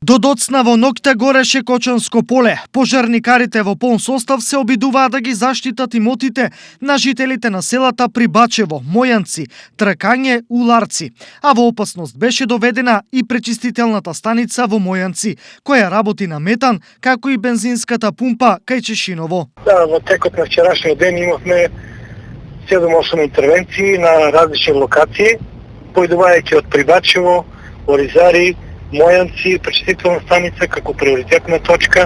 До доцна во ноќта гореше Кочанско поле. Пожарникарите во полн состав се обидуваат да ги заштитат имотите на жителите на селата Прибачево, Мојанци, Тркање, Уларци. А во опасност беше доведена и пречистителната станица во Мојанци, која работи на метан, како и бензинската пумпа кај Чешиново. Да, во текот на вчерашниот ден имавме 7-8 интервенции на различни локации, поидувајќи од Прибачево, Оризари, Мојанци, пречистителна станица како приоритетна точка.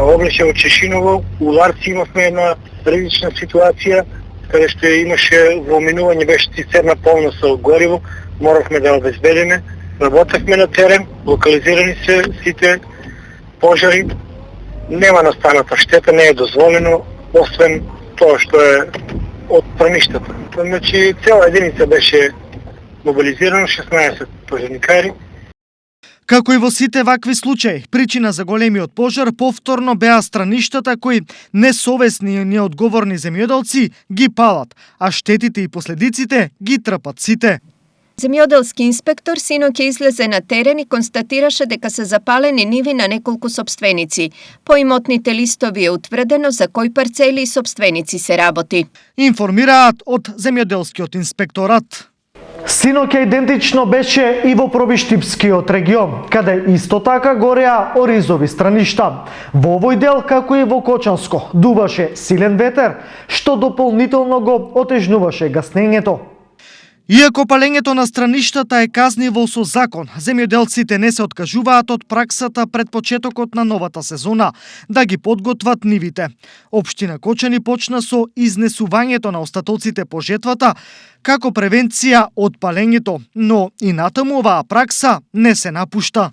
Облише во Чешиново, Уларци имавме една ризична ситуација, каде што имаше во минување беше цистерна полна со гориво, моравме да обезбедиме. Работевме на терен, локализирани се сите пожари. Нема настаната штета, не е дозволено, освен тоа што е од премиштата. Значи, цела единица беше мобилизирано, 16 пожарникари. Како и во сите вакви случаи, причина за големиот пожар повторно беа страништата кои несовесни и неодговорни земјоделци ги палат, а штетите и последиците ги трпат сите. Земјоделски инспектор синоќа излезе на терен и констатираше дека се запалени ниви на неколку сопственици. По имотните листови е утврдено за кои парцели и сопственици се работи. Информираат од земјоделскиот инспекторат. Синоќа идентично беше и во Пробиштипскиот регион, каде исто така гореа оризови страништа. Во овој дел, како и во Кочанско, дуваше силен ветер, што дополнително го отежнуваше гаснењето. Иако палењето на страништата е казниво со закон, земјоделците не се откажуваат од праксата пред почетокот на новата сезона да ги подготват нивите. Општина Кочани почна со изнесувањето на остатоците по жетвата како превенција од палењето, но и натаму оваа пракса не се напушта.